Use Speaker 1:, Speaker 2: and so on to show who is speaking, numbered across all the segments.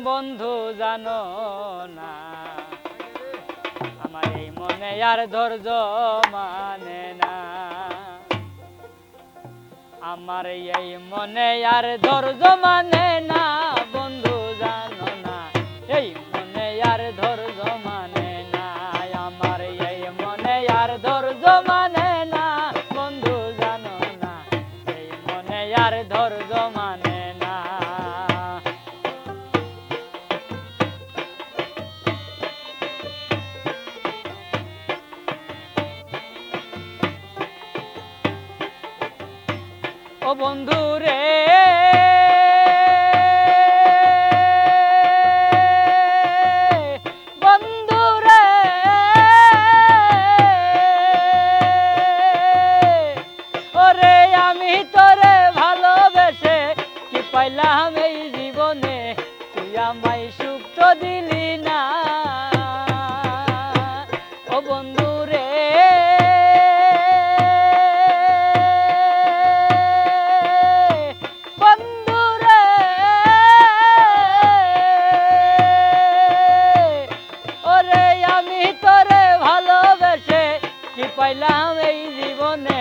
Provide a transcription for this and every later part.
Speaker 1: বন্ধু জানো না আমার এই মনে আর ধৈর্য মানে না, আমার এই মনে আর ধৈর্য মানে না বন্ধু জানো না, এই মনে আর ধৈর্য মানে না, আমার এই মনে আর ধৈর্য মানে না বন্ধু জানো না, এই মনে আর ধৈর্য মানে না। ও বন্ধু রে বন্ধু রে ওরে আমি তোরে ভালোবেসে কি পাইলাম এই জীবনে, তুই আমায় সুখ তো দিলি না। ও বন্ধু রে পাইলাম এই জীবনে,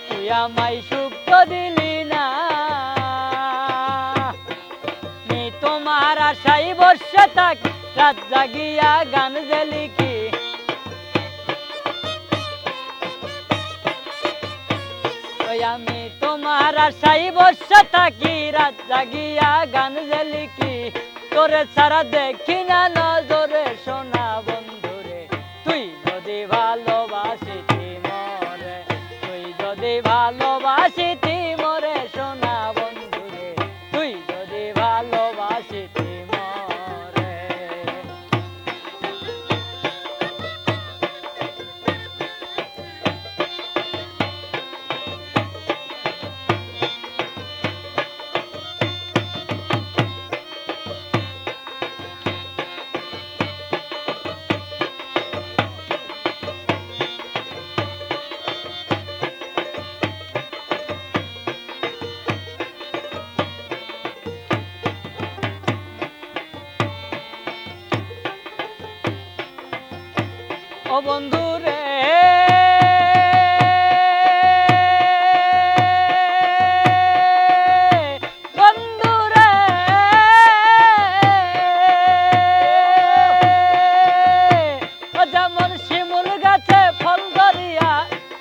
Speaker 1: তুই আমায় সুখ তো দিলি না। আমি তোমার আশায় বসে থাকি রাত জাগিয়া গান যে লিখি, আমি তোমার আশায় বসে থাকি রাত জাগিয়া গান যে লিখি, তোরে ছাড়া দেখি না নজরে সোনা বন্ধুরে, তুই যদি ভালোবাসিতি মরে, তুই যদি ভালোবাসিতি মরে সোনা বন্ধুরে, তুই যদি ভালোবাসিতি মরে। ও বন্ধু রে বন্ধু রে ও যেমন শিমুল গাছে ফল ধরিয়া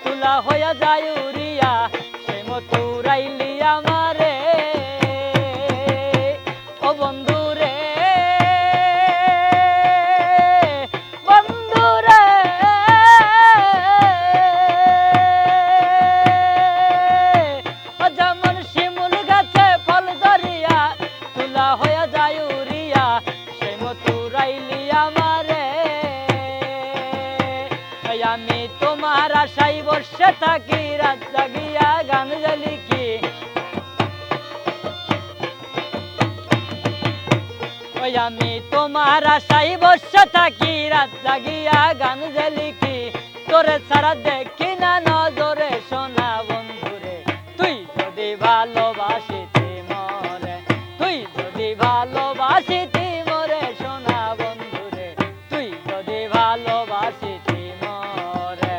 Speaker 1: তুলা হইয়া যায় উড়িয়া, সেই মতো উড়াইলি আমারে। ও বন্ধু রে আমি তোমার আশায় বসে থাকি রাত জাগিয়া গান যে লিখি, আমি তোমার আশায় বসে থাকি রাত জাগিয়া গান যে লিখি, তোরে ছাড়া দেখি না নজরে সোনা বন্ধুরে, তুই যদি ভালোবাসিতি মরে, তুই যদি ভালোবাসিতি মরে সোনা বন্ধুরে, তুই যদি ভালোবাসিতি মরে।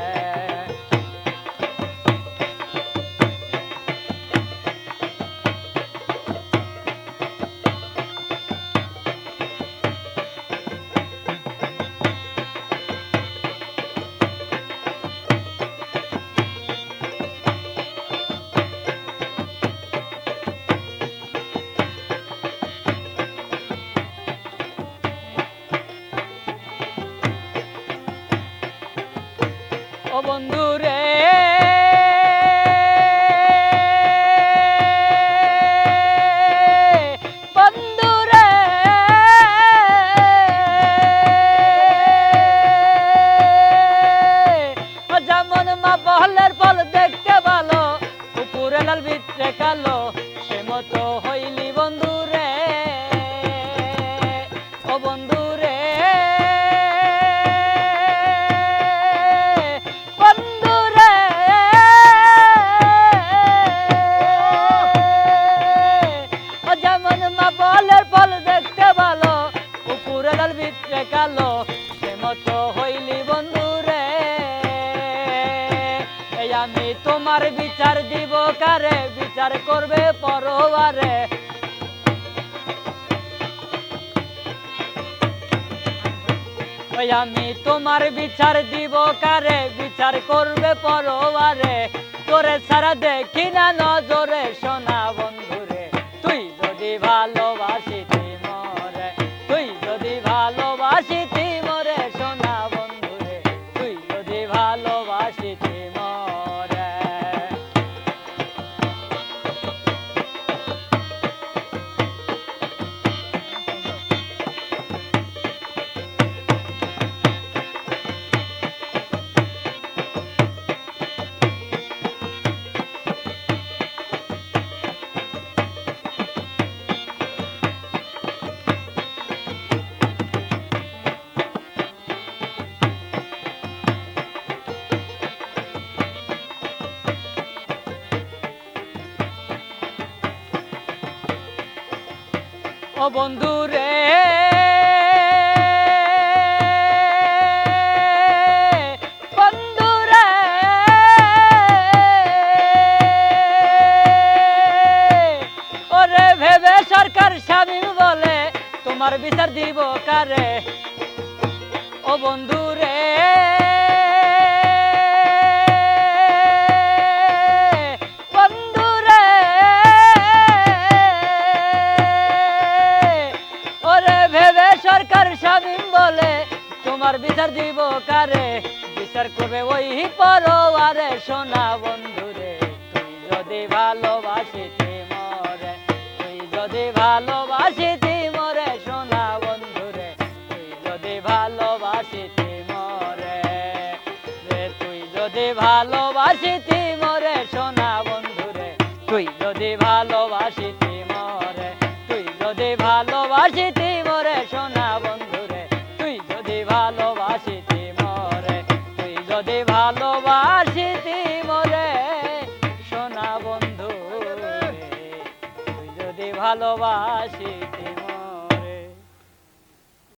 Speaker 1: বিচার করবে পরবারে। ওই আমি তোমার বিচার দিব কারে, বিচার করবে পরবারে। তোরে ছাড়া দেখি না নজরে সোনা বন্ধুরে, তুই যদি ভালোবাসিতি মরে, তুই যদি ভালোবাসিতি মরে সোনা বন্ধুরে, তুই যদি ভালোবাসিতি মরে। ও বন্ধু রে বন্ধু রে, ওরে ভেবে সরকার শামীম বলে তোমার বিচার দিব কারে। ও বন্ধু রে বন্ধু রে, ওরে ভেবে সরকার শামীম বলে তোমার বিচার দিব কারে। বিচার করবে ওই পরবারে সোনা বন্ধুরে, তুই যদি ভালোবাসিতি মরে, তুই যদি ভালোবাসিতি মরে সোনা বন্ধুরে, তুই যদি ভালোবাসিতি মরে রে, তুই যদি ভালোবাসিতি মরে সোনা বন্ধুরে, তুই যদি ভালোবাসিতি মরে, তুই যদি ভালোবাসিতি মরে সোনা বন্ধুরে, তুই যদি ভালোবাসিতি মরে, তুই যদি ভালোবাসিতি মরে সোনা বন্ধুরে, তুই যদি ভালোবাসিতি